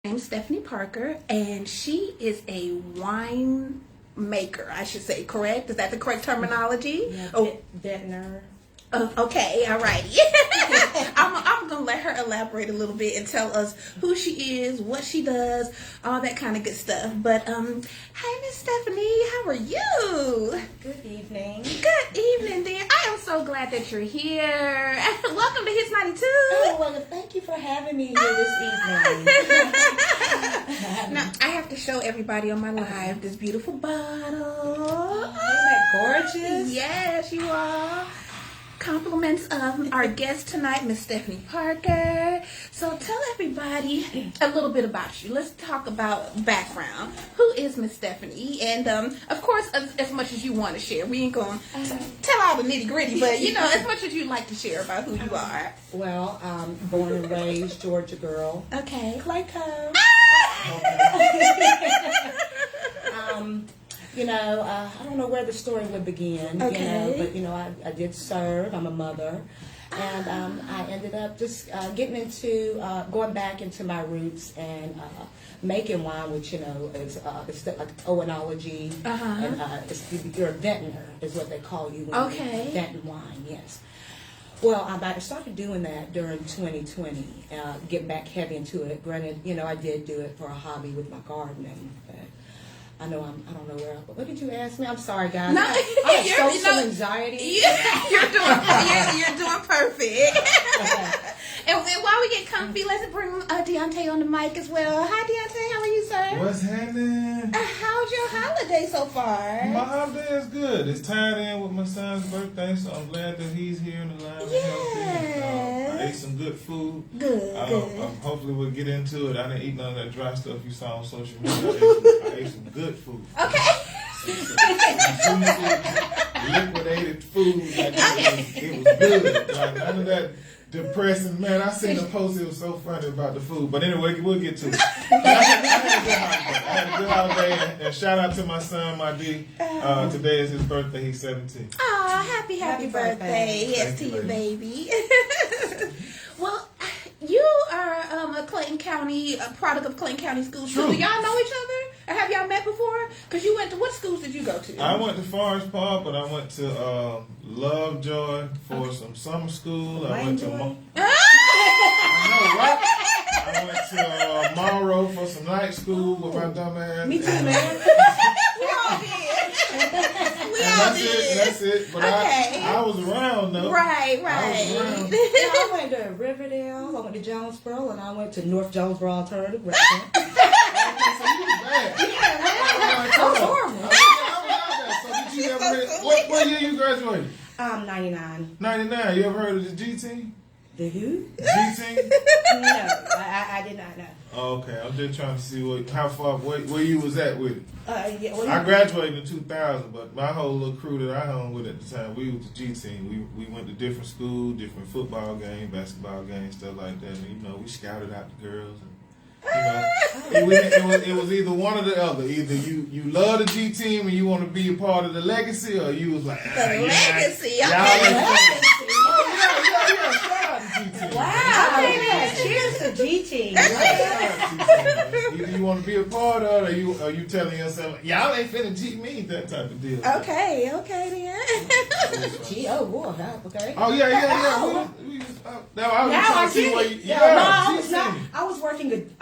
name's Stephanie Parker, and she is a wine maker, I should say, correct? Is that the correct terminology? Yeah, vintner. Okay, all righty. I'm going to let her elaborate a little bit and tell us who she is, what she does, all that kind of good stuff. But, hi, Miss Stephanie. How are you? Good evening. Good evening, dear. I am so glad that you're here. Welcome to Hits 92. Oh, well, thank you for having me here this evening. Now, I have to show everybody on my live this beautiful bottle. Oh, isn't that gorgeous? Yes, you are. Compliments of our guest tonight, Miss Stephanie Parker. So tell everybody a little bit about you. Let's talk about background. Who is Miss Stephanie? And of course, as much as you want to share. We ain't going to tell all the nitty gritty, but as much as you'd like to share about who you are. Well, born and raised Georgia girl. Okay. Clayco. I don't know where the story would begin, Okay. but I did serve. I'm a mother. And I ended up just getting into, going back into my roots and making wine, which, is it's like oenology. And you're a vintner is what they call you when Okay. you're venting wine, yes. Well, I started doing that during 2020, getting back heavy into it. Granted, I did do it for a hobby with my gardening. But I don't know where. What did you ask me? I'm sorry, guys. No, I have social anxiety. You're doing perfect. Okay. And while we get comfy, let's bring Deontay on the mic as well. Hi, Deontay. How are you, sir? What's happening? How's your holiday so far? My holiday is good. It's tied in with my son's birthday, so I'm glad that he's here and alive and healthy. I ate some good food. Good. Hopefully we'll get into it. I didn't eat none of that dry stuff you saw on social media. I ate some good food. Okay. Liquidated food. Like it was good. Like none of that depressing. Man, I seen the post. It was so funny about the food. But anyway, we'll get to it. I had a good holiday. And shout out to my son, my D. Today is his birthday. He's 17. Oh, happy birthday. Yes, to you, baby. Well, you are a Clayton County, a product of Clayton County Schools. True. Do y'all know each other? Or have y'all met before? Because you went to, what schools did you go to? I went to Forest Park, but I went to Lovejoy for some summer school. I went to I went to Morrow for some night school with my dumb ass. Me too, man. We all did. That's it. But Okay. I was around though. Right. I went to Riverdale, I went to Jonesboro, and I went to North Jonesboro Alternative Restaurant. What year you graduated? 99. 99. You ever heard of the G team? The who? G team? No, I did not know. Okay, I'm just trying to see how far where you was at with it. I I graduated in 2000, but my whole little crew that I hung with at the time, we was the G team. We went to different schools, different football games, basketball games, stuff like that. And we scouted out the girls. And, it was either one or the other. Either you love the G team and you want to be a part of the legacy, or you was like Legacy. Wow. Okay, cheers to G team. Either you want to be a part of it, or you telling yourself, y'all ain't finna cheat me, that type of deal. Okay then. Gee, oh boy, okay. Oh yeah. I was trying to see where you. I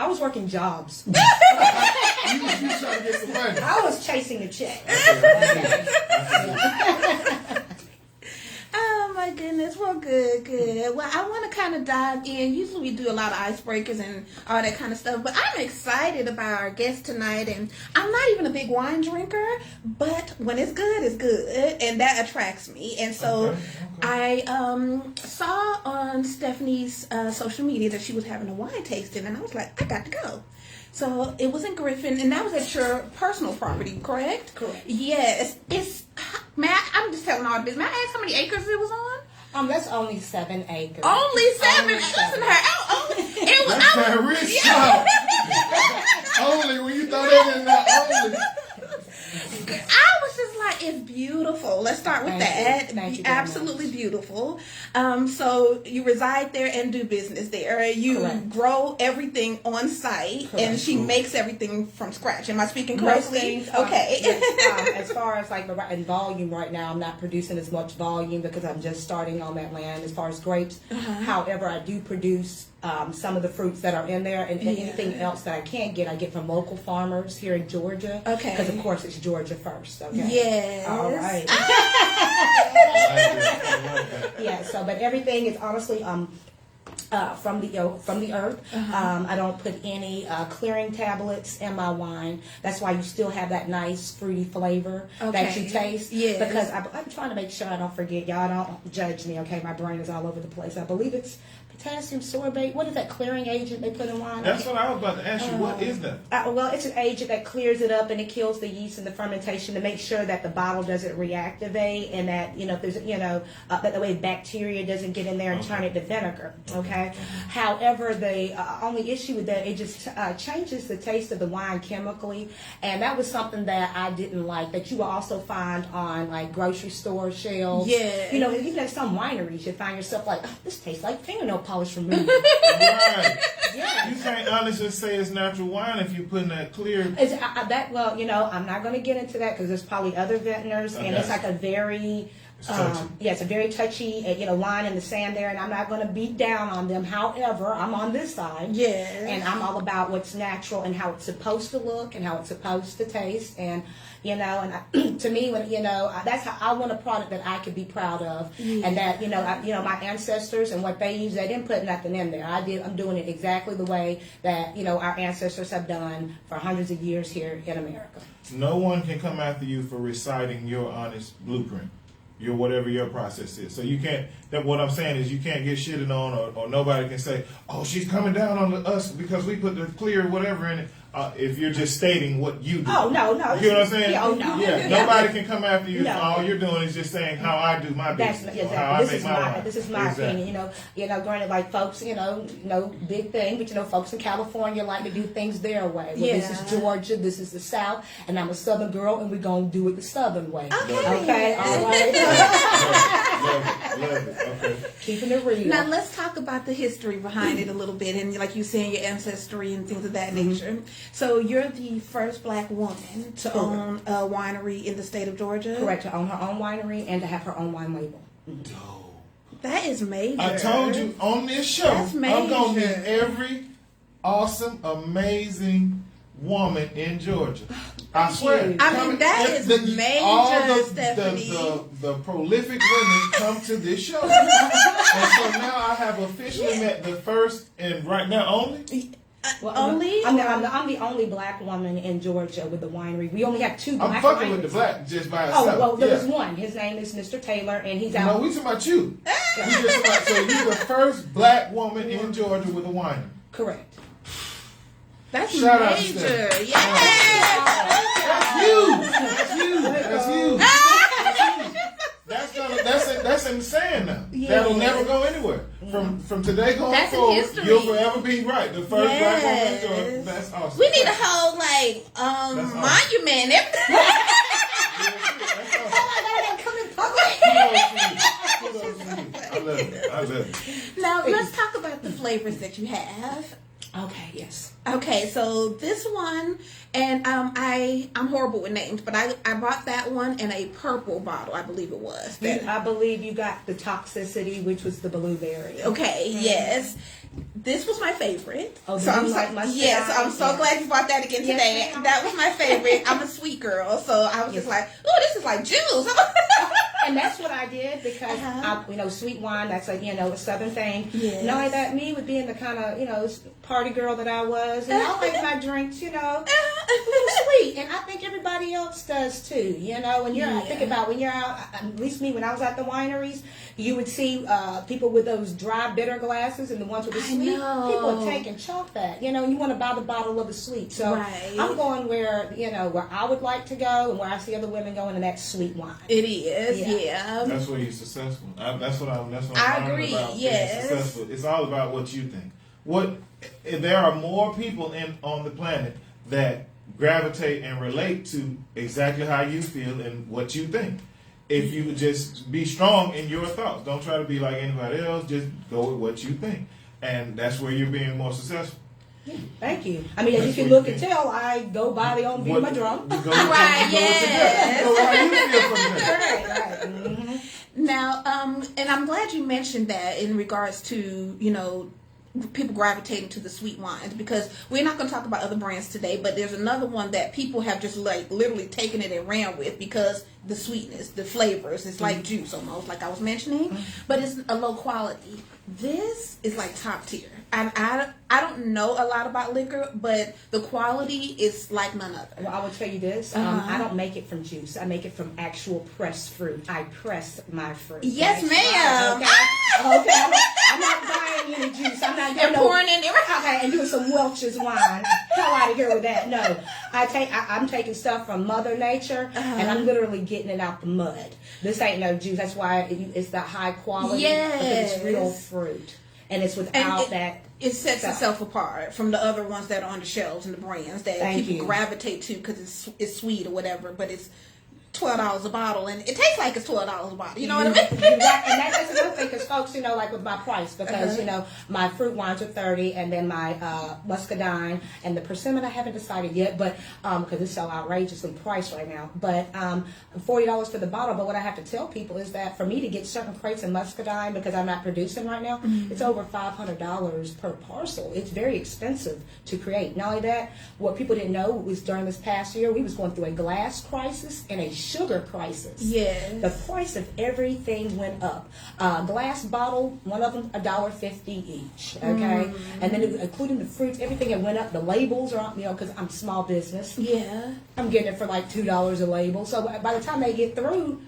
was working jobs. You trying to get some money. I was chasing a check. Oh my goodness. Well, good. Well, I want to kind of dive in. Usually we do a lot of icebreakers and all that kind of stuff, but I'm excited about our guest tonight, and I'm not even a big wine drinker, but when it's good, it's good, and that attracts me. And so I saw on Stephanie's social media that she was having a wine tasting, and I was like, I got to go. So it was in Griffin, and that was at your personal property, correct? Correct. Yes. I'm just telling all the business. May I ask how many acres it was on? That's only 7 acres. Only 7. Listen to her. It was. That's that rich stuff. Only when you throw that in there, only. I was just like, it's beautiful. beautiful. Let's start with that. Thank you very Absolutely much. beautiful. So you reside there and do business there. You Correct. grow everything on site, Correct. and she makes everything from scratch. Am I speaking Most correctly? things, Okay. yes, as far as like in volume right now, I'm not producing as much volume because I'm just starting on that land as far as grapes. However, I do produce some of the fruits that are in there, and anything else that I can't get, I get from local farmers here in Georgia. Okay. Because of course it's Georgia first. Okay. Yes. All right. Yeah. So, but everything is honestly from the earth. I don't put any clearing tablets in my wine. That's why you still have that nice fruity flavor that you taste. Yes. Because I'm trying to make sure I don't forget. Y'all don't judge me, okay? My brain is all over the place. I believe it's potassium sorbate. What is that clearing agent they put in wine? That's what I was about to ask you. What is that? Well, it's an agent that clears it up and it kills the yeast and the fermentation to make sure that the bottle doesn't reactivate and that, if there's, that the way bacteria doesn't get in there and turn it to vinegar. Okay. However, the only issue with that, it just changes the taste of the wine chemically. And that was something that I didn't like, that you will also find on like grocery store shelves. Yeah. Even at some wineries, you find yourself like, oh, this tastes like fingernail polish remover. Right. Yeah. You can't honestly say it's natural wine if you're putting that clear. I'm not going to get into that because there's probably other vintners, and it's like a very, it's a very touchy, line in the sand there, and I'm not going to beat down on them. However, I'm on this side, and I'm all about what's natural and how it's supposed to look and how it's supposed to taste, and to me, when that's how I want a product that I could be proud of, and that my ancestors and what they use, they didn't put nothing in there. I'm doing it exactly the way that our ancestors have done for hundreds of years here in America. No one can come after you for reciting your honest blueprint, whatever your process is. So you can't. What I'm saying is you can't get shitted on, or nobody can say, "Oh, she's coming down on us because we put the clear whatever in it." If you're just stating what you do. Oh, no. You know what I'm saying? Oh, no. Yeah, nobody can come after you. No. All you're doing is just saying how I do my business. Exactly. How I make my wine. This is my opinion. Granted, like folks, big thing, but folks in California like to do things their way. Well, this is Georgia, this is the South, and I'm a Southern girl, and we're gonna do it the Southern way. Okay, all right. Love it. Okay. Keeping it real. Now let's talk about the history behind it a little bit, and like you saying, your ancestry and things of that nature. So you're the first Black woman to own a winery in the state of Georgia. Correct. To own her own winery and to have her own wine label. Dope. That is major. I told you on this show, That's I'm major. gonna meet every awesome, amazing woman in Georgia. I swear. That is major, all Stephanie. the prolific women come to this show. And so now I have officially met the first, and right now only. I'm the only Black woman in Georgia with the winery. We only have two Black I'm fucking wineries. with the Black just by itself. Oh, well, there was one. His name is Mr. Taylor, and he's out. No, we talking about you. We just about, so you're the first Black woman in Georgia with a winery. Correct. That's Shout out to major. Stef. Yeah. That's huge. That's insane now. Yes. That'll never go anywhere. From today going That's in forward, history. you'll forever be right. The first Black woman in Yes. Georgia. That's awesome. We need a whole monument. I love it. Now let's talk about the flavors that you have. Okay, yes. Okay, so this one, and I'm horrible with names, but I bought that one in a purple bottle, I believe it was. I believe you got the toxicity, which was the blueberry. Okay, yes. This was my favorite. Oh, so I'm like my yes, I'm so glad you brought that again today. ma'am. That was my favorite. I'm a sweet girl, so I was just like, oh, this is like juice. And that's what I did because sweet wine, that's a Southern thing. Yes. Knowing that me with being the kind of party girl that I was, and I like my drinks, a little sweet, and I think everybody else does too. When you're I think about when you're out, at least me when I was at the wineries, you would see people with those dry bitter glasses and the ones with the sweet. People are taking chalk that, and you want to buy the bottle of the sweet. So I'm going where I would like to go and where I see other women going, and that's sweet wine. It is, yeah. That's where you're successful. That's what I'm I learning agree, about yes. being successful. It's all about what you think. There are more people on the planet that gravitate and relate to exactly how you feel and what you think. if you would just be strong in your thoughts. Don't try to be like anybody else. Just go with what you think. And that's where you're being more successful. Thank you. I mean, as you can look and tell, I go by the own beat of my drum. Right, yes. Go how you feel from that. Right. Mm-hmm. Now, and I'm glad you mentioned that in regards to, you know, people gravitating to the sweet wines, because we're not going to talk about other brands today, but there's another one that people have just like literally taken it and ran with because the sweetness, the flavors, it's like juice almost, like I was mentioning, but it's a low quality. This is like top tier. I don't know a lot about liquor, but the quality is like none other. Well, I will tell you this. I don't make it from juice. I make it from actual pressed fruit. I press my fruit. Yes, That's ma'am. right, okay. I'm not buying any juice. I'm not You're pouring in there. Okay, and doing some Welch's wine. Hell out of here with that. No, I'm taking stuff from Mother Nature, and I'm literally getting it out the mud. This ain't no juice. That's why it's the high quality. Yes. Because it's real fruit, and it's without that. It sets itself apart from the other ones that are on the shelves and the brands that people gravitate to because it's sweet or whatever, but it's $12 a bottle, and it tastes like it's $12 a bottle. You know what I mean? You're right. And that's another thing, because folks, you know, like with my price, because you know, my fruit wines are $30, and then my muscadine and the persimmon I haven't decided yet, but because it's so outrageously priced right now. But $40 for the bottle. But what I have to tell people is that for me to get certain crates of muscadine, because I'm not producing right now, it's over $500 per parcel. It's very expensive to create. Not only that, what people didn't know was during this past year we was going through a glass crisis and a sugar crisis. Yes. The price of everything went up. Glass bottle, one of them $1.50 each. Okay, and then including the fruits, everything that went up. The labels are, you know, because I'm small business. Yeah. I'm getting it for like $2 a label. So by the time they get through,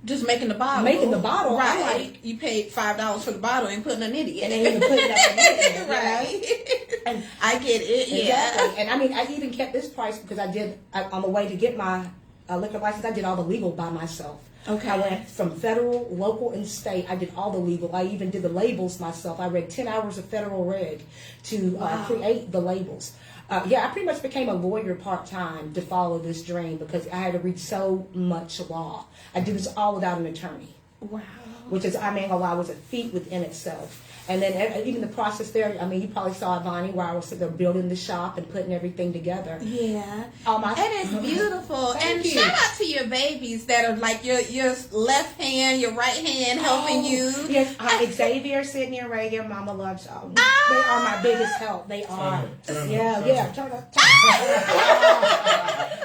just making the bottle. Right. I'm like, you paid $5 for the bottle and putting an idiot. And then even putting up an idiot. Right. And I get it. exactly. Yeah. And I mean, I even kept this price because on the way to get my liquor license, I did all the legal by myself. Okay. I went from federal, local, and state. I did all the legal. I even did the labels myself. I read 10 hours of federal reg to create the labels. I pretty much became a lawyer part-time to follow this dream because I had to read so much law. I did this all without an attorney. Wow. Which is, I mean, was a feat within itself. And then even the process there, I mean, you probably saw it, Vonnie, where I was sitting there building the shop and putting everything together. Yeah. It is beautiful. Thank you. Shout out to your babies that are like your left hand, your right hand helping you. Yes, Xavier sitting here right here. Mama loves them. They are my biggest help. They are. Yeah. Turn up.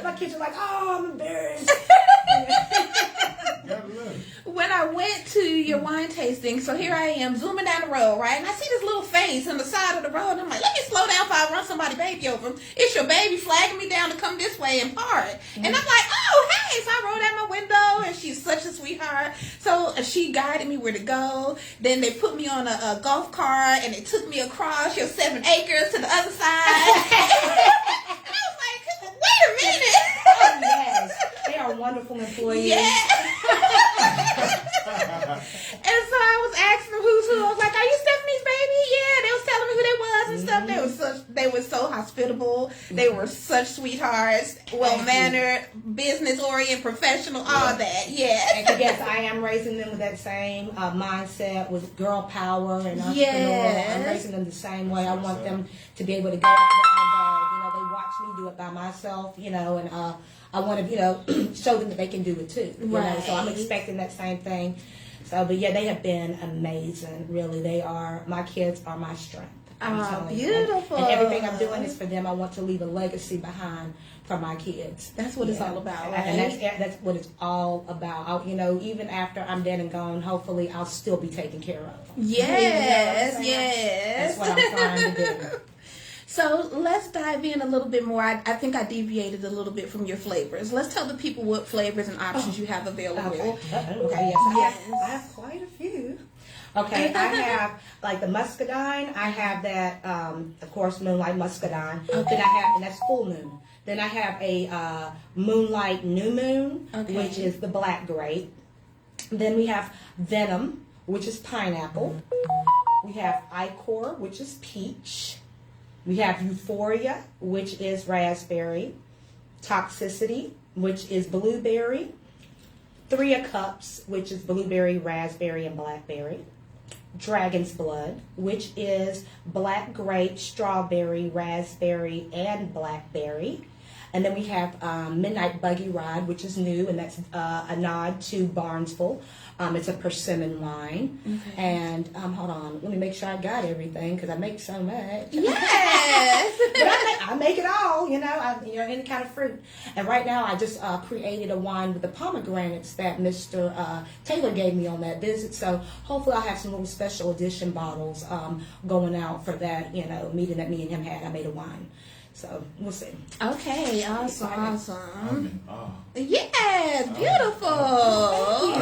My kids are like, oh, I'm embarrassed. When I went to your wine tasting, so here I am zooming down the road, right? And I see this little face on the side of the road. And I'm like, let me slow down before I run somebody's baby over. It's your baby flagging me down to come this way and park. And I'm like, oh, hey. So I rolled out my window, and she's such a sweetheart. So she guided me where to go. Then they put me on a golf cart, and they took me across your 7 acres to the other side. And I was like, wait a minute. Oh, yes. They are wonderful employees. Yeah. And so I was asking them who's who. I was like, "Are you Stephanie's baby?" Yeah. They was telling me who they was and stuff. They were so hospitable. They were such sweethearts, well mannered, business oriented, professional, all that. Yeah. And yes, I am raising them with that same mindset, with girl power and entrepreneurial. I'm raising them the same way. I want them to be able to go out there and bag. You know, they watch me do it by myself. You know, and I want to, you know, show them that they can do it too. You know? So I'm expecting that same thing. So, but yeah, they have been amazing. Really, they are. My kids are my strength. Beautiful. And everything I'm doing is for them. I want to leave a legacy behind for my kids. That's what it's all about, right? And that's what it's all about. You know, even after I'm dead and gone, hopefully I'll still be taken care of. Yes, That's what I'm trying to do. So let's dive in a little bit more. I think I deviated a little bit from your flavors. Let's tell the people what flavors and options you have available. Okay, yes. I have quite a few. Okay, I have like the muscadine. I have that, of course, moonlight muscadine. Okay. Then I have, and that's full moon. Then I have a moonlight new moon, which is the black grape. Then we have venom, which is pineapple. We have ichor, which is peach. We have euphoria, which is raspberry. Toxicity, which is blueberry. Three of Cups, which is blueberry, raspberry, and blackberry. Dragon's Blood, which is black grape, strawberry, raspberry, and blackberry. And then we have Midnight Buggy Ride, which is new, and that's a nod to Barnesville. It's a persimmon wine. Okay. And hold on, let me make sure I got everything because I make so much. Yes. But I make it all, any kind of fruit. And right now, I just created a wine with the pomegranates that Mr. Taylor gave me on that visit. So hopefully, I'll have some little special edition bottles going out for that, meeting that me and him had. I made a wine. So we'll see. Okay, awesome. I'm in awe. Yes, beautiful. I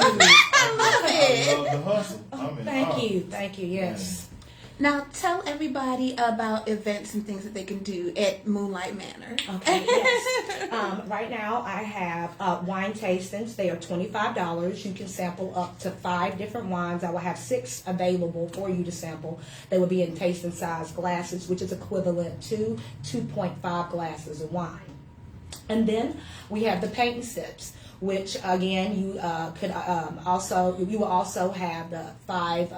love it. I love the hustle. I'm in awe. Thank you, yes. Now tell everybody about events and things that they can do at Moonlight Manor. Okay, yes. Right now I have wine tastings. They are $25. You can sample up to 5 different wines. I will have 6 available for you to sample. They will be in tasting size glasses, which is equivalent to 2.5 glasses of wine. And then we have the paint and sips, which again you will also have the 5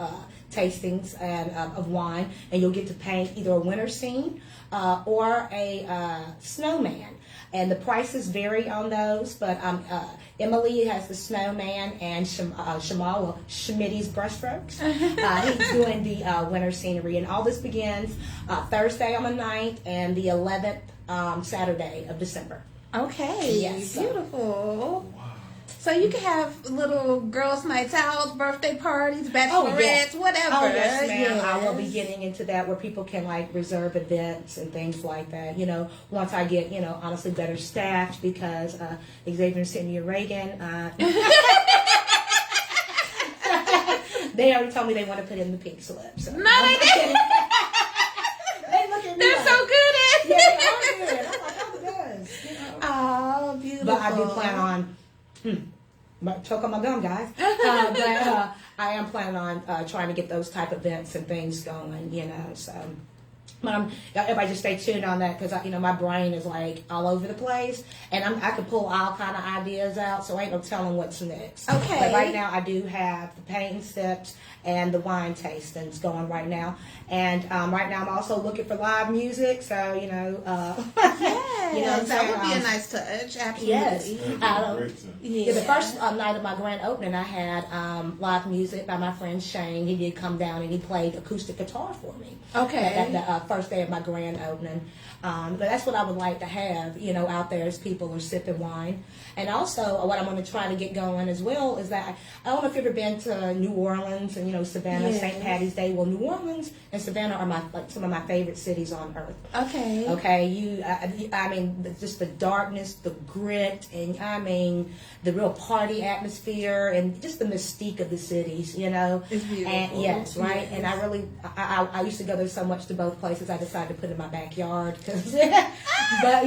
tastings and of wine, and you'll get to paint either a winter scene or a snowman. And the prices vary on those, but Emily has the snowman, and Shamal Schmitty's brushstrokes. He's doing the winter scenery, and all this begins Thursday on the 9th and the 11th Saturday of December. Okay, Yes. Beautiful. So you can have little girls' nights out, birthday parties, bachelorettes, yes. whatever. Oh, yes, ma'am. Yes. I will be getting into that where people can reserve events and things like that. Once I get, honestly better staffed because Xavier and Sydney and Reagan, they already told me they want to put in the pink slip. So No, they didn't. They look at me They're so good at it. Yeah, they are good. I'm like, oh, it does. Oh, beautiful. But I do plan on. Choke on my gum, guys. But I am planning on trying to get those type of events and things going, so. But everybody just stay tuned on that because, my brain is all over the place. And I can pull all kind of ideas out, so ain't no telling what's next. Okay. But right now I do have the paint and sips and the wine tastings going right now. And right now I'm also looking for live music, so, Yes, that would be a nice touch. Absolutely. Yes. Yeah. The first night of my grand opening, I had live music by my friend Shane. He did come down and he played acoustic guitar for me. Okay. The first day of my grand opening. But that's what I would like to have, out there as people are sipping wine. And also, what I'm going to try to get going as well is that I don't know if you've ever been to New Orleans and Savannah, Yes. St. Patty's Day. Well, New Orleans and Savannah are some of my favorite cities on earth. Okay. Okay, just the darkness, the grit, and the real party atmosphere, and just the mystique of the cities. It's beautiful. And yes, right. Yes. And I used to go there so much to both places. I decided to put it in my backyard. But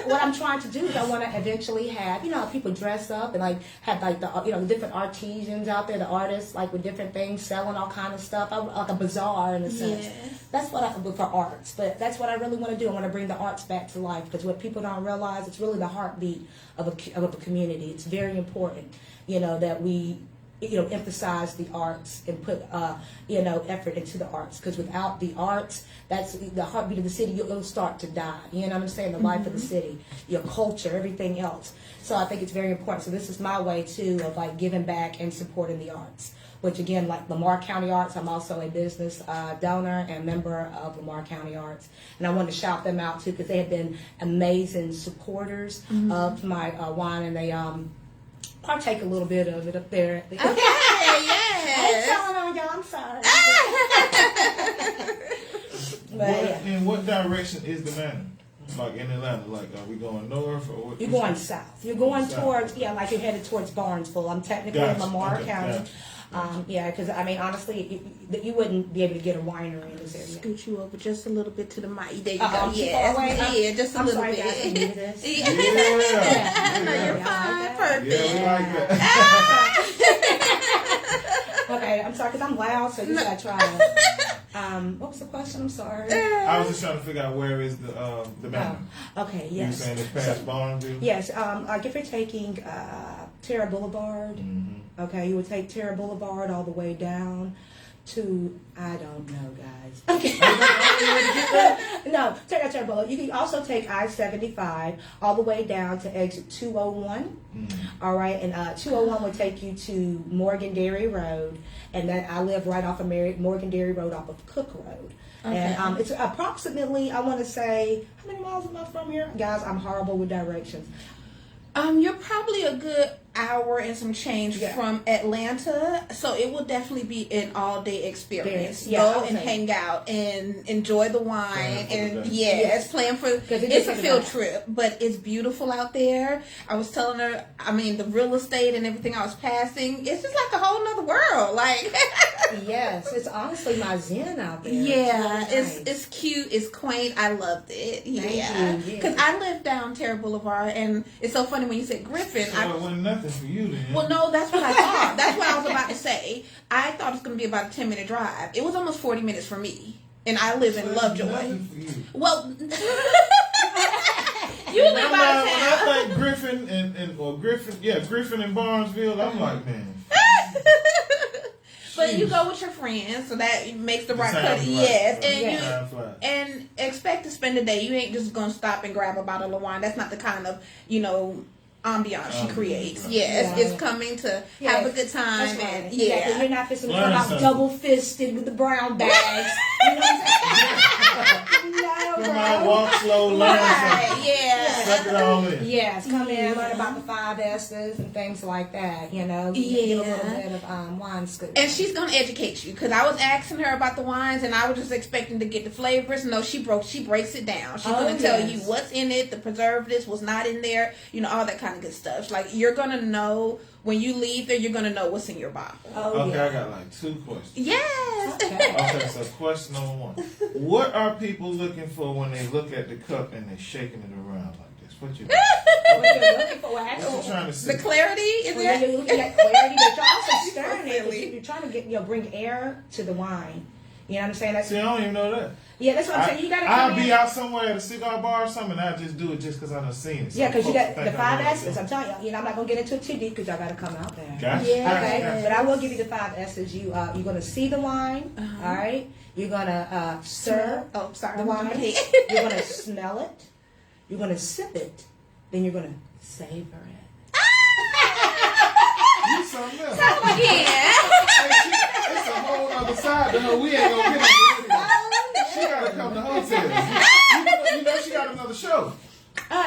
what I'm trying to do is I want to eventually have people dress up and have the different artisans out there, the artists with different things selling all kind of stuff, like a bazaar in a sense. Yes. That's what I do for arts, but that's what I really want to do. I want to bring the arts back to life because what people don't realize, it's really the heartbeat of a community. It's very important, that we emphasize the arts and put effort into the arts, because without the arts, that's the heartbeat of the city. It'll start to die. You know what I'm saying? The life of the city, your culture, everything else. So I think it's very important. So this is my way too of giving back and supporting the arts. Which again, like Lamar County Arts, I'm also a business donor and member of Lamar County Arts, and I want to shout them out too because they have been amazing supporters of my wine, and they partake a little bit of it up there. Okay, yes. I ain't telling on y'all, I'm sorry. In what direction is the manor? In Atlanta, are we going north or what? You're going south. You're going South. towards, you're headed towards Barnesville. I'm technically in Lamar County. Gotcha. Because honestly, you wouldn't be able to get a winery in this area. Scoot you over just a little bit to the mic. There you Uh-oh, go. too Yes. far away? Yeah, just a I'm little sorry, bit. guys, can you do this? Yeah. No, you're Yeah. fine. Perfect. Yeah, we like that. Okay, I'm sorry because I'm loud, so you gotta try it. What was the question? I'm sorry. I was just trying to figure out where is the manor. Okay, You were yes. saying it's past Barnville? Yes, if you're taking Terra Boulevard, Mm-hmm. okay, you would take Terra Boulevard all the way down to, I don't know, guys. Okay. No, Terra Boulevard. You can also take I-75 all the way down to exit 201. Mm-hmm. All right, and 201 will take you to Morgan Dairy Road, and then I live right off of Morgan Dairy Road off of Cook Road. Okay. And it's approximately, I want to say, how many miles am I from here? Guys, I'm horrible with directions. You're probably a good hour and some change from Atlanta, so it will definitely be an all-day experience. Go and hang out and enjoy the wine, and plan for. It's a field trip, but it's beautiful out there. I was telling her, I mean, the real estate and everything I was passing, it's just like a whole nother world. Like, yes, it's honestly my zen out there. Yeah, it's it's cute, it's quaint. I loved it. Thank you. Because I live down Terra Boulevard, and it's so funny when you said Griffin. So it wasn't nothing for you then. Well, no, that's what I thought. That's what I was about to say. I thought it was going to be about a 10-minute drive. It was almost 40 minutes for me. And I live in Lovejoy. Nothing for you. Well, you live out of When town. I think Griffin and Barnesville, I'm like, man. But you go with your friends, so that makes the right Time cut. flies. Yes, Time flies. and expect to spend a day. You ain't just going to stop and grab a bottle of wine. That's not the kind of, ambiance she creates. Yes, it's coming to have a good time. That's right. And You're not fixing to come Learn out something. double fisted with the brown bags. You know what I'm saying? No, Come out, bro. walk slow, learn Right, something. yeah. Suck it all in. Yes, come in, learn about the 5 S's and things like that. Get a little bit of wine school. And she's gonna educate you, because I was asking her about the wines, and I was just expecting to get the flavors. No, she breaks it down. She's gonna tell you what's in it, the preservatives, what's not in there, all that kind of good stuff. Like, you're gonna know when you leave there, you're gonna know what's in your bottle. Okay, I got like 2 questions. Yes. Okay, so question number 1. What are people looking for when they look at the cup and they're shaking it around like this? What you What you're looking for, What you trying to see? The clarity is Well, there. you're looking at clarity, but you're also stirring it. 'Cause you're trying to get bring air to the wine. You know what I'm saying? See, I don't even know that. Yeah, that's what I'm saying. You gotta I'll come be in. out somewhere at a cigar bar or something, and I just do it just because I done seen it. So Yeah, because you got folks the think 5 I know what S's. I'm telling you, I'm not gonna get into it too deep because y'all gotta come out there. Gotcha. Yeah. Okay, Gotcha. but I will give you the 5 S's. You're gonna see the wine. All right. You're gonna stir Oh, sorry. the I'm wine. jumping ahead. You're gonna smell it. You're gonna sip it. Then you're gonna savor it. You something else. Yeah. Hey, it's a whole other side to her. We ain't gonna get into it. She gotta come to hotels. You know she got another show.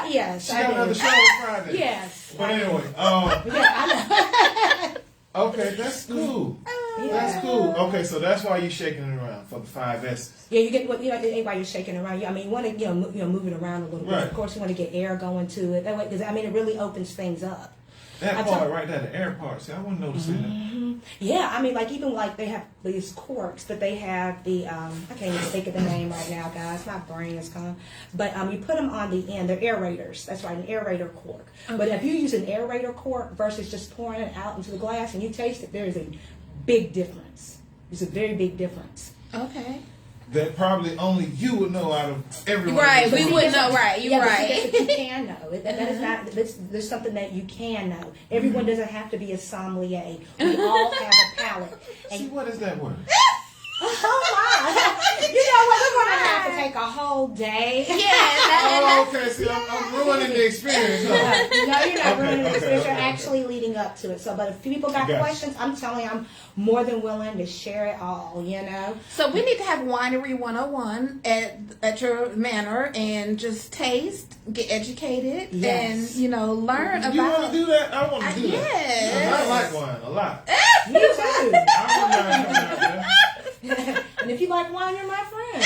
Yes. She got another show on Friday. Yes. But anyway, Yeah, I know. okay, that's cool. Yeah. That's cool. Okay, so that's why you shaking it around for the 5 S's. Yeah, you get what it ain't why you're shaking around. I mean, you want to move it around a little bit. Right. Of course, you want to get air going to it that way because it really opens things up. That part right there, the air part. See, I wouldn't notice that. Yeah, I mean, even they have these corks, but they have the I can't even think of the name right now, guys. My brain is gone. But you put them on the end. They're aerators. That's right, an aerator cork. Okay. But if you use an aerator cork versus just pouring it out into the glass and you taste it, there is a big difference. There's a very big difference. Okay. That probably only you would know out of everyone. Right, we would know. Right, you're right. right. You can know. That is not. There's something that you can know. Everyone doesn't have to be a sommelier. We all have a palate. See, what is that word? Oh my! You know what? We're gonna have to take a whole day. Oh, okay. See, I'm ruining the experience. Huh? No, you're not ruining the experience. You're okay. actually leading up to it. So, but if people got Gotcha. questions, I'm telling you, I'm more than willing to share it all. So we need to have Winery 101 at your manor and just taste, get educated, Yes. and learn about. You want to do that? I want to do that. Yes. I like wine a lot. Me too. I wouldn't mind coming out there. And if you like wine, you're my friend. Yeah, I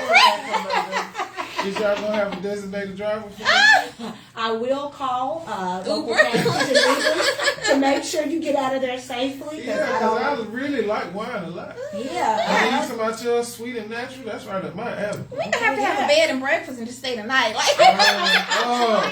wouldn't mind coming out there. Is y'all gonna have a designated driver for me? I will call local Uber. taxis and Ubers to make sure you get out of there safely. Yeah, because I really like wine a lot. Yeah. And you talking about your sweet and natural? That's right up my alley. We have to have a bed and breakfast and just stay the night. Like, Oh,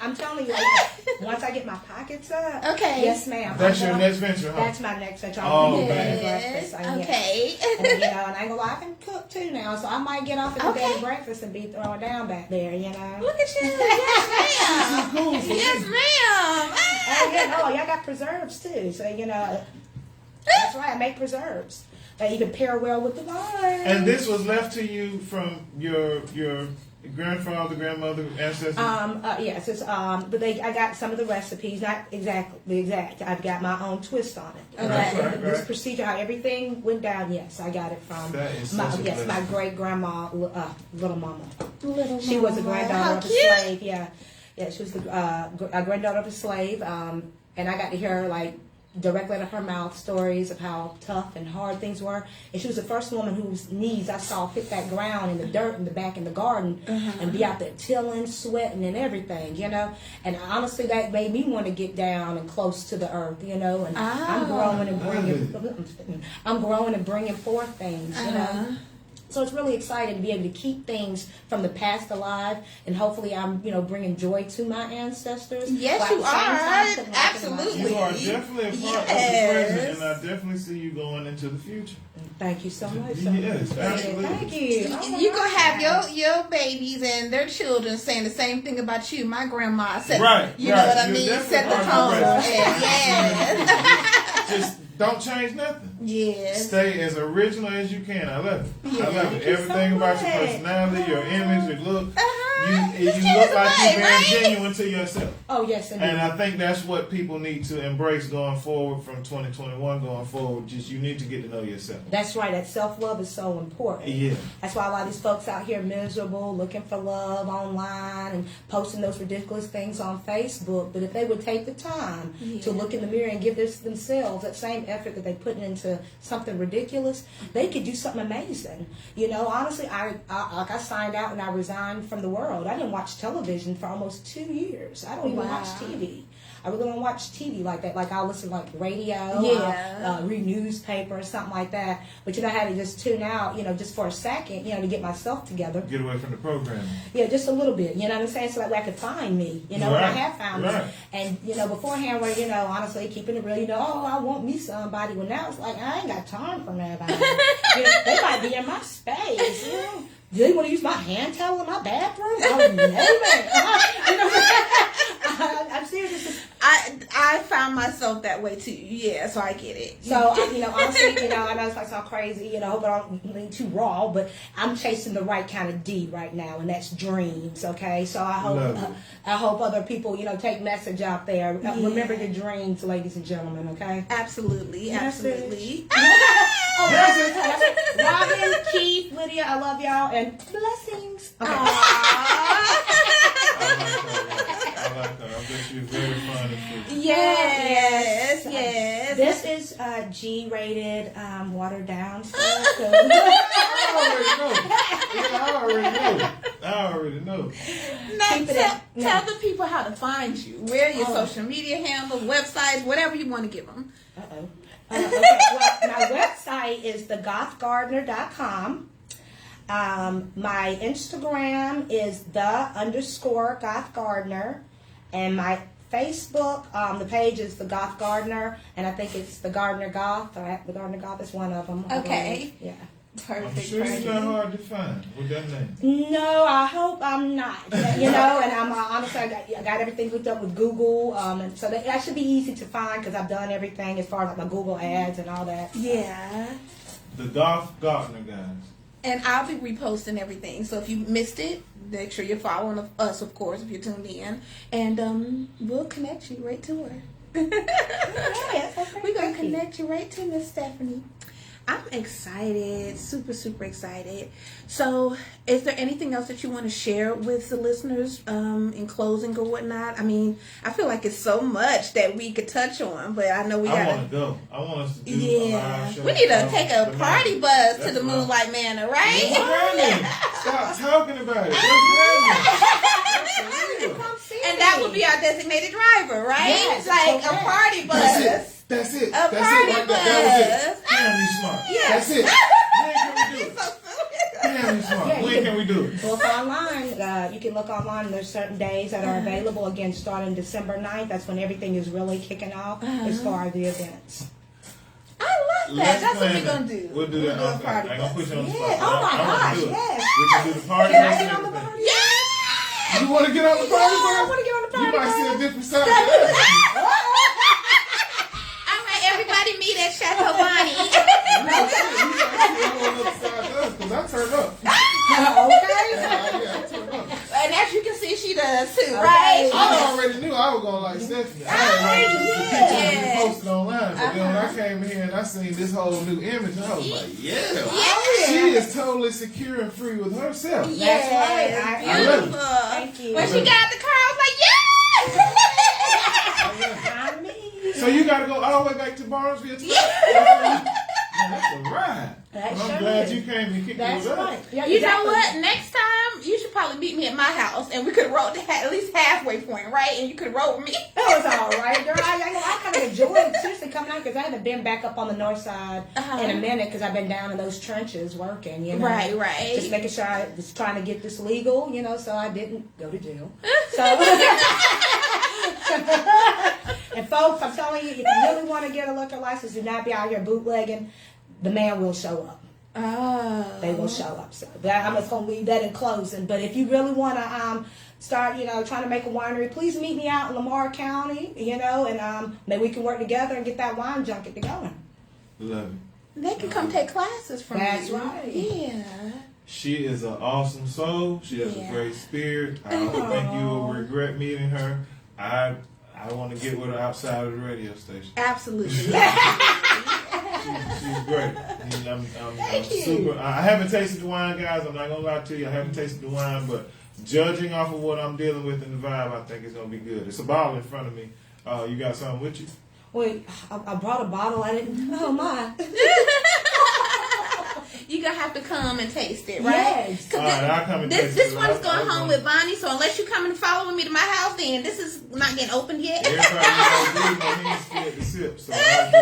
I'm telling you, like, once I get my pockets up, Okay. yes, ma'am. That's your next venture, huh? That's my next venture. Oh, I'm man. breakfast. Okay. And, and I ain't gonna lie, I can cook too now, so I might get off at the Okay. bed of breakfast and be throwing down back there, Look at you. Yes, ma'am. Yes, ma'am. Oh, yeah, no, y'all got preserves too, so that's right, I make preserves. They even pair well with the wine. And this was left to you from your grandfather, grandmother, ancestors? Yes, it's but I got some of the recipes, not exactly the exact. I've got my own twist on it. Okay. Right. This procedure, how everything went down. Yes, I got it from That is such a blessing. my great grandma, little mama. She Mama. was a granddaughter How of a cute. slave. Yeah, she was a granddaughter of a slave. And I got to hear like directly out of her mouth stories of how tough and hard things were. And she was the first woman whose knees I saw hit that ground in the dirt in the back in the garden and be out there tilling, sweating, and everything, And honestly, that made me want to get down and close to the earth, And I'm growing and bringing forth things, So it's really exciting to be able to keep things from the past alive, and hopefully I'm, bringing joy to my ancestors. Yes, while you at the same time putting life into Absolutely. myself. You are definitely a part of the Yes. present, and I definitely see you going into the future. Thank you so much. Yes, absolutely. Thank you. Oh, You gonna have my your babies and their children saying the same thing about you. My grandma said, Right, you know right. what I You're mean? definitely Set the part of the tone. present. Yes. Just don't change nothing. Yes. Stay as original as you can. I love it. Yeah. I love it. Thank you Everything so about your much. personality, your image, your look. Uh-huh. You Just look change the like you're vibe, being right? genuine to yourself. Oh, yes, indeed. And I think that's what people need to embrace going forward from 2021 going forward. Just you need to get to know yourself. That's right. That self-love is so important. Yeah. That's why a lot of these folks out here miserable, looking for love online and posting those ridiculous things on Facebook. But if they would take the time to look in the mirror and give themselves that same effort that they put into something ridiculous, they could do something amazing. Honestly, I signed out and I resigned from the world. I didn't watch television for almost 2 years. I don't even Wow. watch TV. I really don't watch TV like that. Like I'll listen to like radio, Yeah. read newspaper or something like that. But I had to just tune out, just for a second, to get myself together. Get away from the programming. Yeah, just a little bit. You know what I'm saying? So that way I could find me. And I Right, have found me. right. And beforehand, where honestly keeping it real, oh, I want me somebody. Well, now it's like I ain't got time for nobody. They might be in my space. Do they want to use my hand towel in my bathroom? Oh, no, I'm serious. I found myself that way too. Yeah, so I get it. So, honestly, I know it's like so crazy, I hope I don't lean too raw, but I'm chasing the right kind of D right now, and that's dreams, okay? So I hope other people, take message out there. Remember your dreams, ladies and gentlemen, okay? Absolutely, absolutely. Robin, Keith, Lydia, I love y'all, and blessings. Okay. I like her. I bet she's very fun and pretty. Yes, So, yes. This is G-rated, watered down stuff. I already know. Now, tell the people how to find you. Where your social media handle, websites, whatever you want to give them. Okay, well, my website is thegothgardener.com. My Instagram is _Goth Gardener, and my Facebook, the page is the Goth Gardener, and I think it's the Gardener Goth, or the Gardener Goth is one of them. Okay. Yeah. Perfect. I'm sure you're not hard to find with that name. No, I hope I'm not. And I'm honestly, I got everything hooked up with Google, and so that should be easy to find because I've done everything as far as like my Google ads and all that. Yeah. The Goth Gardener guys. And I'll be reposting everything. So if you missed it, make sure you're following us, of course, if you're tuned in. And we'll connect you right to her. We're going to connect you right to Miss Stephanie. I'm excited, super, super excited. So, is there anything else that you want to share with the listeners in closing or whatnot? I mean, I feel like it's so much that we could touch on, but I know we got to. I want to go. I want us to do a live show. We need to take a The party man. bus to That's the right. Moonlight Manor, right? What's happening? Stop talking about it. What's happening? And that would be our designated driver, right? Yes, like okay. a party bus. That's it. A That's party it right bus. there. That was it. Damn, you smart. Yes. That's it. When can we do it? So When Damn, you smart. Yeah, When can we do it? Book online. You can look online. There's certain days that are available. Again, starting December 9th. That's when everything is really kicking off as far as the events. I love that. Let's That's what plan we're gonna that. do. We'll do that. a I party ain't gonna put you on the spot. Yeah. Oh my I wanna gosh. do it. Yes. We can do the party. Can I bus get and on the everything. party? Yeah. You want to get on the party I bus? want to get on the You party might see a bus. different side. All right, everybody meet at Chateau Bonnie. Because I turned up. Okay. Yeah, I turned up. And as you can see, she does too, Okay. right? I already knew I was going to like Stephanie. I had like the picture Yeah. you posted online. But then when I came here and I seen this whole new image, I was like, Yeah. she is totally secure and free with herself. Yes. right. I love it. Beautiful. Thank you. When she got out the car, I was like, yes! I mean, So you got to go all the way back to Barnesville tonight? Yeah. Man, that's a ride. That And I'm sure glad is. you came and kicked that's it with us. right. Yeah, You know exactly. what? Next time, you should probably meet me at my house, and we could roll to at least halfway point, right? And you could roll with me. That was all right, girl. I kind of enjoyed seriously coming out because I haven't been back up on the north side in a minute because I've been down in those trenches working, you know. Right. Just making sure I was trying to get this legal, you know, so I didn't go to jail. So, and folks, I'm telling you, if you really want to get a liquor license, do not be out here bootlegging. The man will show up. Oh. They will show up. So I'm just gonna leave that in closing. But if you really want to start, trying to make a winery, please meet me out in Lamar County, and maybe we can work together and get that wine junket going. Love it. They can come take classes from That's you. right. Yeah. She is an awesome soul. She has Yeah. a great spirit. I don't think you will regret meeting her. I want to get with her outside of the radio station. Absolutely. She's great. And I'm super. I haven't tasted the wine, guys. I'm not gonna lie to you. I haven't tasted the wine, but judging off of what I'm dealing with in the vibe, I think it's gonna be good. It's a bottle in front of me. You got something with you? Wait, I brought a bottle. I didn't. Oh my. You're going to have to come and taste it, right? Yes. All right, I'll come and taste This it. one's going home with Bonnie, so unless you come and follow me to my house, then this is not getting opened yet. Everybody knows my hands scared to sip, so I'll be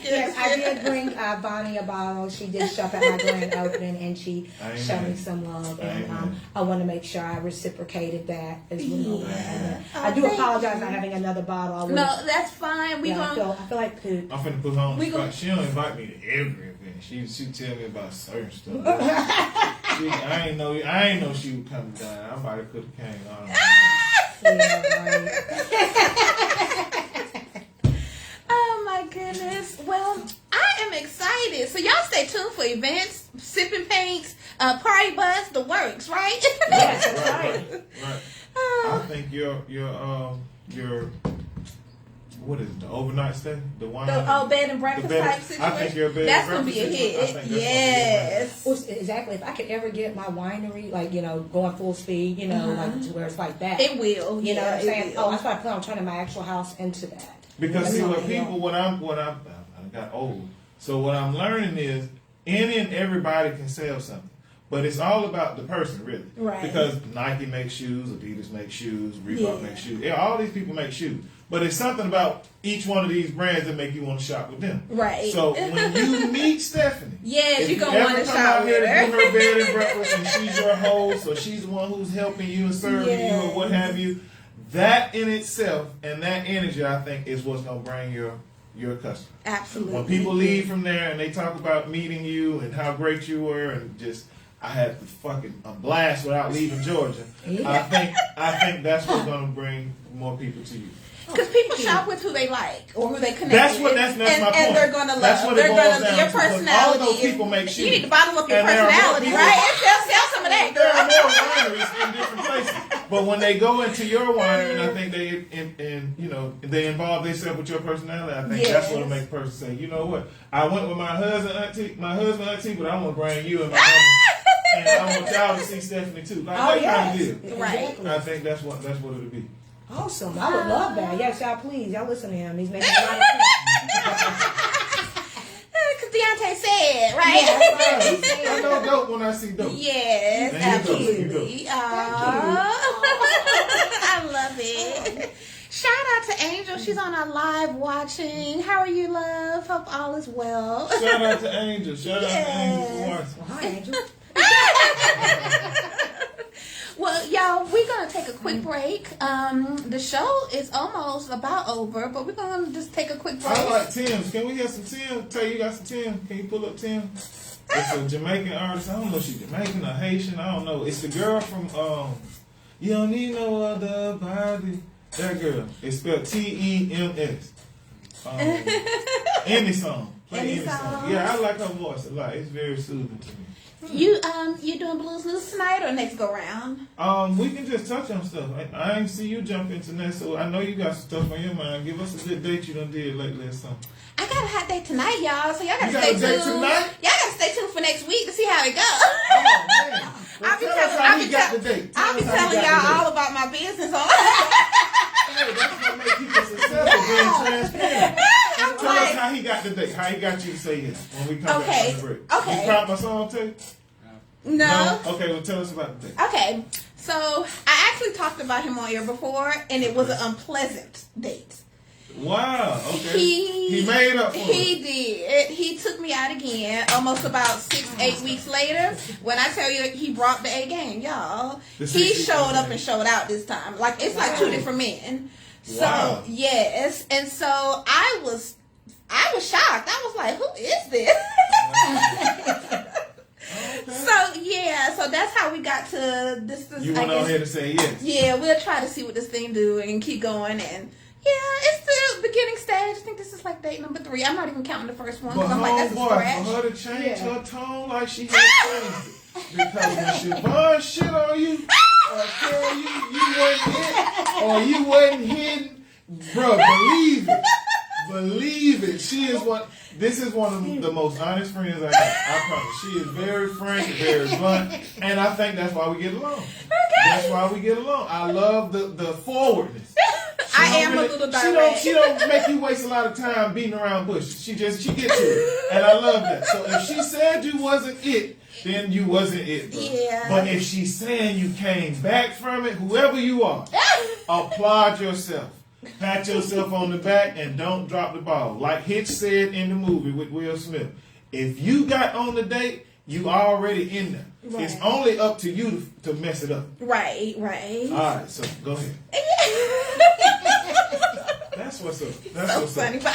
Yes, I did bring Bonnie a bottle. She did shop at my grand opening, and she Amen. showed me some love. And Amen. I want to make sure I reciprocated that as well. Yeah. I do Thank apologize you. for having another bottle. I No, that's fine. We I gonna. feel like poop. I'm finna put her on the We spot. gon- She don't invite me to every event. She tell me about certain stuff. I ain't know she would come down. I might have could have came. I don't know. Yeah, right. Oh my goodness. Well, I am excited. So y'all stay tuned for events, sipping paints, party bus, the works, right? Yes, that's right. Right. Oh. I think your what is it, the overnight stay? The wine? Bed and breakfast The bed- type I situation. think your bed and That's gonna be a breakfast situation, I hit. think that's gonna be a Yes. Well, exactly. If I could ever get my winery, like, going full speed, like to where it's like that. It will. You know what I'm it saying? will. Oh, that's why I plan on turning my actual house into that. Because That's see, all what I know. people, I got old. So what I'm learning is, any and everybody can sell something, but it's all about the person, really. Right. Because Nike makes shoes, Adidas makes shoes, Reebok Yeah. makes shoes. Yeah, all these people make shoes, but it's something about each one of these brands that make you want to shop with them. Right. So when you meet Stephanie, Yes, if you're gonna you want ever to come shop out here with to do her. her bed and breakfast, and she's your host, or she's the one who's helping you and serving you, or what have you. That in itself and that energy, I think, is what's gonna bring your customer. Absolutely. When people leave from there and they talk about meeting you and how great you were, and just I had the fucking a blast without leaving Georgia. Yeah. I think that's what's gonna bring more people to you. Because people shop with who they like or who they connect That's with. that's and, my point. And they're gonna love. That's what it they're boils gonna down your to, 'cause personality. all of those people make shoes. You need to bottle up your And there are more personality, people- right? And sell some of that, There are girl. more wineries in different places, but when they go into your winery, and I think they involve themselves with your personality, I think that's what will make a person say, you know what? I went with my husband, auntie, but I want to bring you and my mom, and I want y'all to see Stephanie too. Like that kind of deal. Right. Exactly. I think that's what it'll be. Awesome. I would love that. Yes, y'all please. Y'all listen to him. He's making a lot of sense. Because Deontay said, right? Yeah, I know dope when I see dope. Yes, And you go, absolutely. I love it. Shout out to Angel. She's on our live watching. How are you, love? Hope all is well. Shout out to Angel. Shout out to Angel for watching. Well, hi, Angel. Well, y'all, we're gonna take a quick break. The show is almost about over, but we're gonna just take a quick break. I like Tim's. Can we hear some Tim? Tell you got some Tim. Can you pull up Tim? It's a Jamaican artist. I don't know if she's Jamaican or Haitian. I don't know. It's the girl from You Don't Need No Other Body. That girl. It's spelled Tems. Any song. Play any song. Yeah, I like her voice a lot. It's very soothing to me. You doing Blues News tonight or next go round? We can just touch on stuff. I ain't see you jump into that, so I know you got some stuff on your mind. Give us a good date you done did lately or something. I got a hot date tonight, y'all. So y'all gotta You got stay a date tuned. tonight? Y'all gotta stay tuned for next week to see how it goes. Oh man! Well, I'll be tell us telling- how I'll he be got tell- the date. I'll be telling y'all all about my business on. Hey, that's what make people successful, being transparent. I'm Tell us like, how he got the date. How he got you to say yes when we come Okay, back from the break. okay. You proud my song too? no. Okay, well tell us about the date. Okay, so I actually talked about him on air before, and it was an unpleasant date. Wow. Okay. He made up for it. He did. He took me out again, almost about 6-8 weeks later. When I tell you, he brought the A game, y'all. The He 6 showed weeks up and showed out this time. Like it's like two different men. So Wow. yes, and so I was shocked. I was like, who is this? So yeah, so that's how we got to this. You I went on guess- here to say yes. Yeah, we'll try to see what this thing do and keep going. And yeah, it's the beginning stage. I think this is like date number 3. I'm not even counting the first one But because I'm like, that's a homeboy, scratch. for her to change Yeah. her tone like she had changed it. Because when Siobhan shit on you, or tell you wasn't it, or you wasn't hidden, bro, believe it. Believe it. This is one of the most honest friends I got. I promise. She is very frank, very blunt, and I think that's why we get along. Okay. That's why we get along. I love the forwardness. She I don't am a little She direct. don't make you waste a lot of time beating around bushes. She gets to it, and I love that. So if she said you wasn't it, then you wasn't it, bro. Yeah. But if she's saying you came back from it, whoever you are, applaud yourself. Pat yourself on the back and don't drop the ball. Like Hitch said in the movie with Will Smith, if you got on the date, you already in there. Right. It's only up to you to mess it up. Right. All right, so go ahead. That's what's up. That's So what's funny, up. but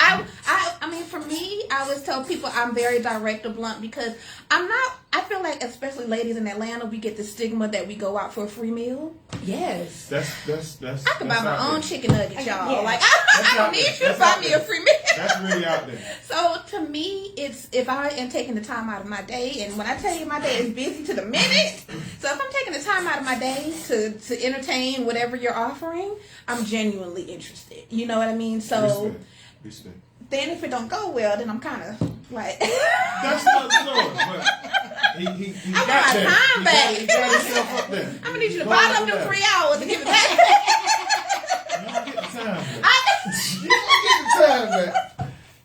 I mean, for me, I always tell people I'm very direct or blunt because I'm not. I feel like, especially ladies in Atlanta, we get the stigma that we go out for a free meal. Yes. That's I can buy my own chicken nuggets, y'all. Yeah. Like I That's don't out need there. you to That's buy out me there. a free meal. That's really out there. So to me, it's if I am taking the time out of my day, and when I tell you my day is busy to the minute, so if I'm taking the time out of my day to entertain whatever you're offering, I'm genuinely interested. You know what I mean? So Respect. then if it don't go well, then I'm kind of like. That's not good, but he I got want my there. time back. He got himself up there. I'm gonna need you to Go bottle on up them there. 3 hours and give it back. You don't get the time back. I- You don't get the time back.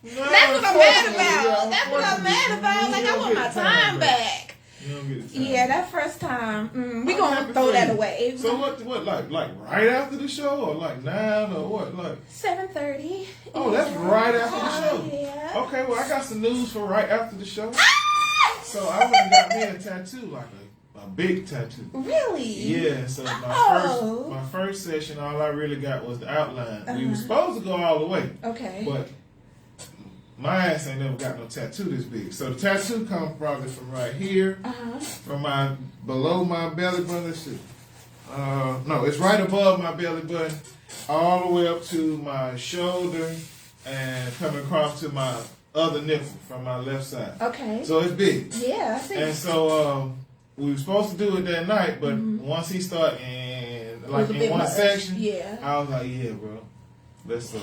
No, That's what I'm mad unfortunately, about. yeah, That's what I'm mad about. you Like I don't want get my the time back. You don't get the time Yeah, back. that first time, we I'm gonna happy throw for that you. away. So what like right after the show or like 9 or what like? 7:30. Oh, that's right after the show. Yeah. Okay, well I got some news for right after the show. So I went and got me a tattoo, like a big tattoo. Really? Yeah, so Oh. my first session, all I really got was the outline. We were supposed to go all the way, Okay. but my ass ain't never got no tattoo this big. So the tattoo comes probably from right here, from below my belly button. Let's see. No, it's right above my belly button, all the way up to my shoulder, and coming across to my other nipple from my left side. Okay. So it's big. Yeah, I see. And so we were supposed to do it that night, but once he started was a in bit one much. section, Yeah. I was like, yeah, bro, let's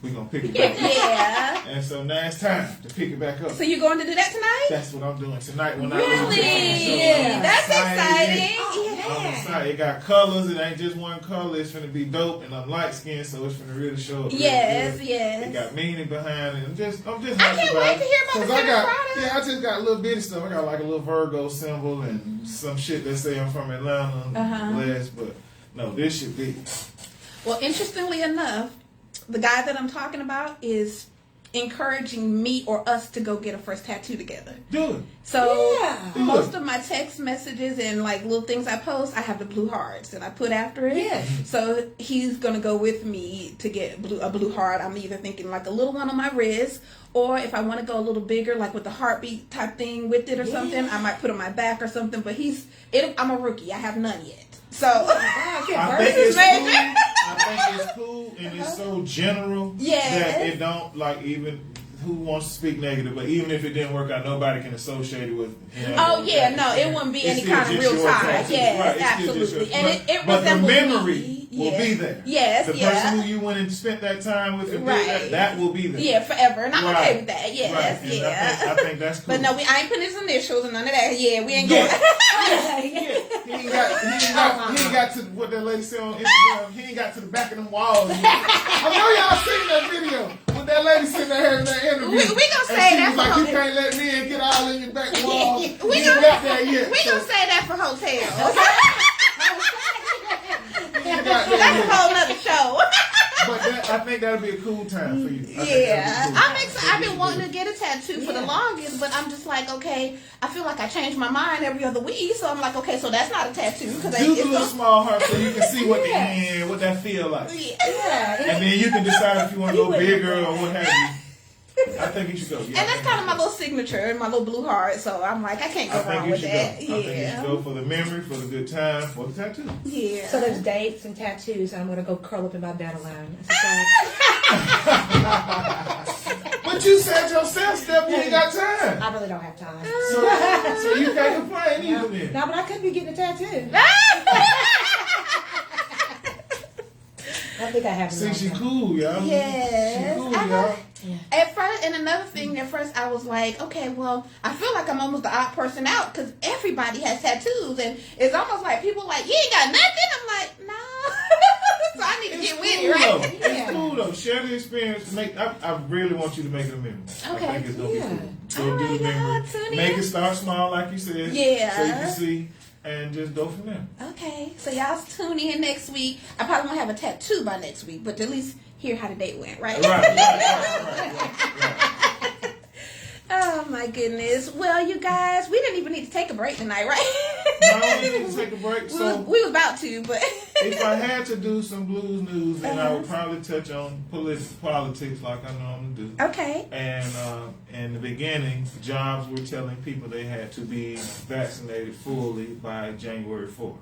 we gonna pick it Yeah. back up. Yeah. And so now it's time to pick it back up. So you're going to do that tonight? That's what I'm doing tonight when I leave Really? the show. I'm That's excited. exciting. I'm Yeah. excited. It got colors. It ain't just one color. It's gonna be dope, and I'm light skinned, so it's gonna really show up. Yes, really good. yes. It got meaning behind it. I'm just I happy can't about wait it. to hear about the 'Cause I finished got, product. yeah, I just got a little bitty stuff. I got like a little Virgo symbol and some shit that say I'm from Atlanta. Last, but no, this should be. Well, interestingly enough, the guy that I'm talking about is encouraging me or us to go get a first tattoo together. Do it. So Yeah. most of my text messages and like little things I post, I have the blue hearts that I put after it. Yes. So he's gonna go with me to get a blue heart. I'm either thinking like a little one on my wrist, or if I want to go a little bigger, like with the heartbeat type thing with it or something, I might put it on my back or something. But I'm a rookie. I have none yet. So I think it's cool. I think it's cool and it's so general that it don't like even who wants to speak negative, but even if it didn't work out, nobody can associate it with him. Oh yeah, no, it wouldn't be any kind of real tie. Yes, absolutely, and it but the resembles memory me. will be there. Yes, the person who you went and spent that time with, that will be there. Yeah, forever, and I'm okay with that. Yes, right. yeah. I think that's cool. But no, I ain't putting his initials and none of that. Yeah, we ain't going. He ain't got to what that lady said on Instagram. He ain't got to the back of them walls. I know y'all seen that video with that lady sitting there in that interview. We gonna say that. She was like, you can't let me in, get all in your back wall. We ain't got that yet. We gonna say that for hotels. That's That's a whole nother show. But I think that'll be a cool time for you. Yeah, I'm excited. I've been wanting to get a tattoo for the longest, but I'm just like, okay, I feel like I change my mind every other week, so I'm like, okay, so that's not a tattoo because do the little small heart so you can see what what that feel like. Yeah. And then you can decide if you want to go bigger or what have you. I think you should go. Yeah, and that's kind of my little signature and my little blue heart, so I'm like, I can't go wrong with that. I think you should go for the memory, for the good time, for the tattoo. Yeah. So there's dates and tattoos, and I'm gonna go curl up in my dandelion. But you said yourself, Steph, you ain't got time. I really don't have time. So you can't complain either then. No, but I could be getting a tattoo. I think I have. See, she cool, y'all. Yes. She cool, y'all. Yeah. At first, and another thing, at first I was like, okay, well, I feel like I'm almost the odd person out because everybody has tattoos, and it's almost like people like, you ain't got nothing. I'm like, no. So I need to get with it, right? Though. It's cool though. Share the experience. I really want you to make it a memory. Okay. I think it's gonna be cool. Go do the y'all, memory. Make it start small, like you said. Yeah. So you can see. And just go from there. Okay, so y'all tune in next week. I probably won't have a tattoo by next week, but at least hear how the date went, right? Right. Oh my goodness. Well, you guys, we didn't even need to take a break tonight, right? No, we need to take a break. So we was about to, but if I had to do some blues news, then I would probably touch on politics like I normally do. okay. And in the beginning, jobs were telling people they had to be vaccinated fully by January 4th.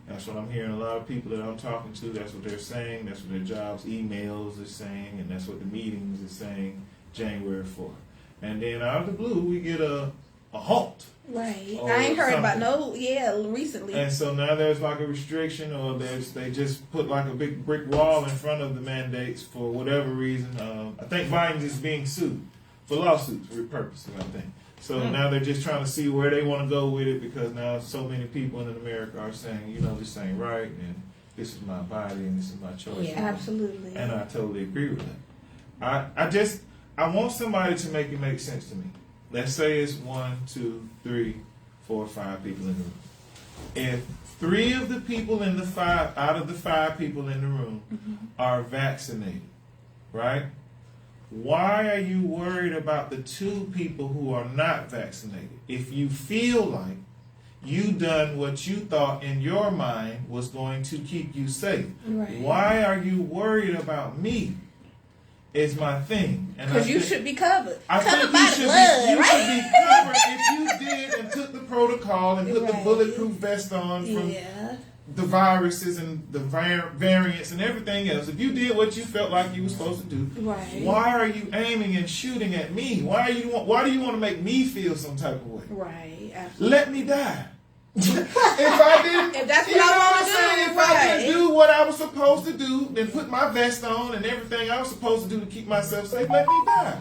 That's what I'm hearing a lot of people that I'm talking to. That's what they're saying. That's what their jobs emails are saying. And that's what the meetings are saying, January 4th. And then out of the blue, we get a halt. Right. Or I ain't heard about something. recently. And so now there's like a restriction, or they just put like a big brick wall in front of the mandates for whatever reason. I think Biden is being sued for lawsuits purposes, I think. So now they're just trying to see where they want to go with it, because now so many people in America are saying, this ain't right, and this is my body, and this is my choice. Yeah, absolutely. And I totally agree with that. I want somebody to make it make sense to me. Let's say it's 1, 2, 3, 4, 5 people in the room. If 3 of the people in the 5 out of the 5 people in the room are vaccinated, right? Why are you worried about the 2 people who are not vaccinated? If you feel like you done what you thought in your mind was going to keep you safe, Right. why are you worried about me? Is my thing. Because you should be covered. I Covered think by the blood, you right? should be covered if you did and took the protocol and put the bulletproof vest on from the viruses and the variants and everything else. If you did what you felt like you were supposed to do, Right. why are you aiming and shooting at me? Why do you want to make me feel some type of way? Right. Absolutely. Let me die. If I didn't, If that's what you know I what wanna I'm saying? do, If I right. didn't do what I was supposed to do, then put my vest on and everything I was supposed to do to keep myself safe, let me die.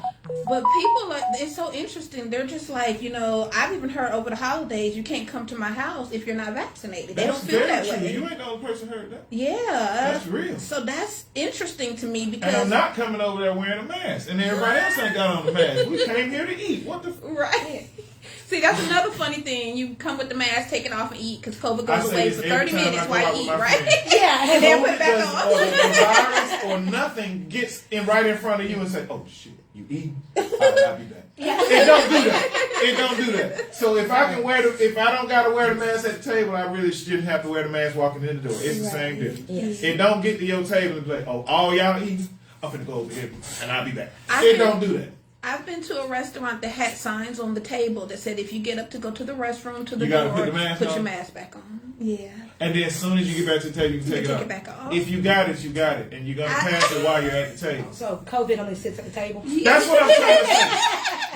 But people it's so interesting. They're just like, I've even heard over the holidays, you can't come to my house if you're not vaccinated. They That's don't feel very that true. way. You ain't the only person heard that. Yeah. That's real. So that's interesting to me because. And I'm not coming over there wearing a mask, and everybody else ain't got on the mask. We came here to eat. What the? Right. See, that's another funny thing. You come with the mask, take it off, and eat because COVID I goes say away this for every 30 time minutes I go while out you with eat, my right? friends. Yeah. And then put it back The on. virus or nothing gets right in front of you and say, "Oh shit, you eating? All right, I'll be back." It don't do that. It don't do that. So if I don't gotta wear the mask at the table, I really shouldn't have to wear the mask walking in the door. It's the same difference. Yes. It don't get to your table and be like, "Oh, all y'all eating? I'm finna go over here and I'll be back." It don't do that. I've been to a restaurant that had signs on the table that said, if you get up to go to the restroom, to the You gotta door, put the mask put on? your mask back on. Yeah. And then as soon as you get back to the table, you can take it take off. it back off. If you got it, you got it. And you're going to pass it while you're at the table. So COVID only sits at the table. That's what I'm trying to say.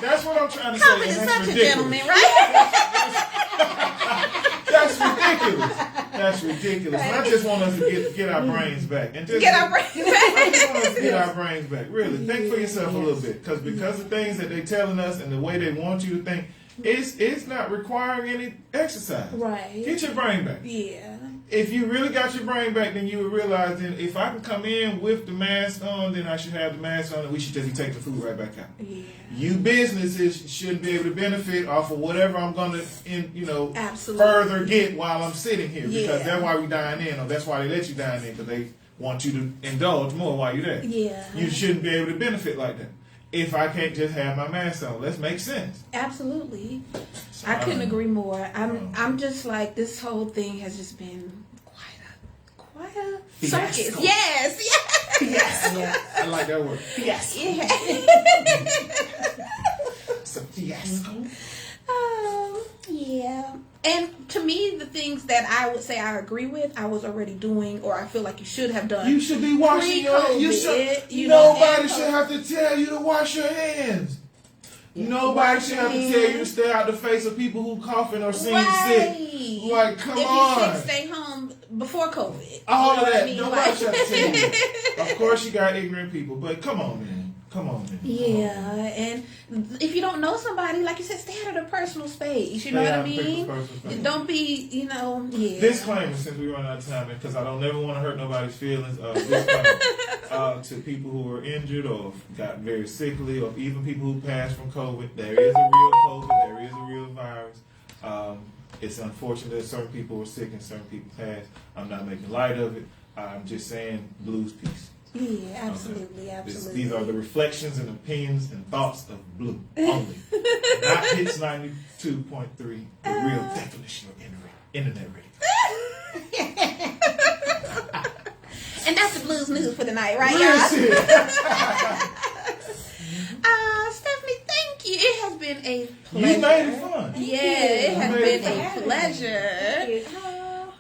That's what I'm trying to say. COVID and is that's such a ridiculous. gentleman, right? That's ridiculous. That's ridiculous. And I just want us to get our brains back. And just Get our brains back. I just want us to get our brains back. Really. Think for yourself a little bit. Because the things that they're telling us and the way they want you to think, it's not requiring any exercise. Right. Get your brain back. Yeah. If you really got your brain back, then you would realize that if I can come in with the mask on, then I should have the mask on, and we should just be taking the food right back out. Yeah. You businesses shouldn't be able to benefit off of whatever I'm going to, Absolutely. further get while I'm sitting here, because Yeah. that's why we dine in, or that's why they let you dine in, because they want you to indulge more while you're there. Yeah. You shouldn't be able to benefit like that. If I can't just have my mask on, let's make sense. Absolutely. I couldn't agree more. I'm just like, this whole thing has just been quite a circus. Fiasco. Yes. Yes. Yeah. I like that word. Yes. Yeah. It's a fiasco. Yeah. And to me, the things that I would say I agree with, I was already doing, or I feel like you should have done. You should be washing your hands. You know, Nobody and should have to tell you to wash your hands. Nobody should have to tell you to stay out the face of people who coughing or seem sick. Like, come if on. you're sick, stay home before COVID. All You know of what that. I mean? Nobody Like- should have to tell you. Of course, you got ignorant people, but come on, man. Come on, man. Yeah, and if you don't know somebody, like you said, stay out of their personal space. You know Stay what I out of people's mean? personal space. Don't be, yeah. Disclaimer, since we run out of time, because I don't never want to hurt nobody's feelings. Disclaimer to people who are injured or got very sickly, or even people who passed from COVID. There is a real COVID. There is a real virus. It's unfortunate that certain people were sick and certain people passed. I'm not making light of it. I'm just saying blues peace. Yeah, absolutely, Okay. absolutely. These are the reflections and opinions and thoughts of blue only. Not Hits 92.3, the real definition of internet radio. And that's the blues news for the night, right, Real y'all? shit. Stephanie, thank you. It has been a pleasure. You made it fun. Yeah, it has made been it a pleasure.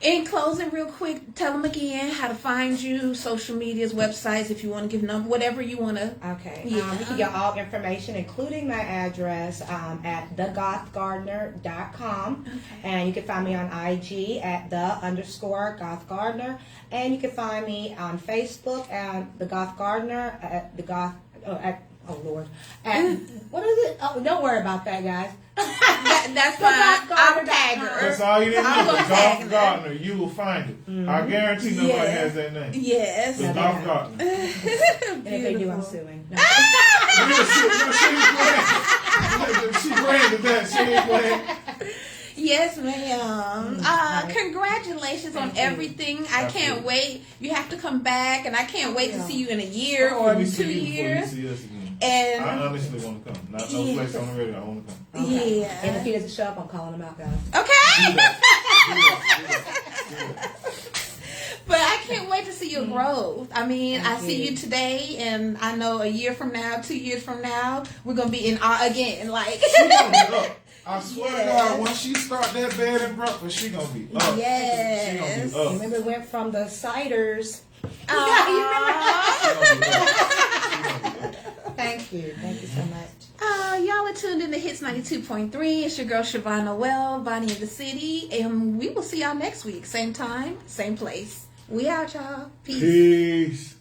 In closing, real quick, tell them again how to find you, social medias, websites, if you want to give them, whatever you want to. Okay. Yeah. You can get all information, including my address, at thegothgardener.com. Okay. And you can find me on IG at _Goth Gardener. And you can find me on Facebook at the Goth Gardener at the Goth. Oh Lord. At, what is it? Oh, don't worry about that, guys. That's The fine. Goth I'll Gardener. tag her. That's all you need to I'm do. gonna The tag Goth her. Gardener. You will find it. I guarantee nobody Yeah. has that name. Yes. The Yeah, Goth they Gardener. And if they do, I'm Beautiful. suing. No. She branded that. She ain't playing. Yes, ma'am. Congratulations on everything. I can't wait. You have to come back, and I can't wait to see you in a year or Hopefully we 2 see you before you years. see us again. And I honestly want to come. Not no Yeah. place on the radio. I want to come. Okay. Yeah. And if he doesn't show up, I'm calling him out, guys. okay. Do that. But I can't wait to see your growth. I mean, I Thank see you. you today, and I know a year from now, 2 years from now, we're gonna be in awe again. Like, She gonna be up. I swear to Yes. God, once she start that bed and breakfast, she gonna be up. Yes. She gonna be You up. remember, we went from the ciders. Aw. She gonna be up. Thank you. Thank you so much. Y'all are tuned in to Hits 92.3. It's your girl Siobhan Noel, Bonnie in the City, and we will see y'all next week. Same time, same place. We out, y'all. Peace. Peace.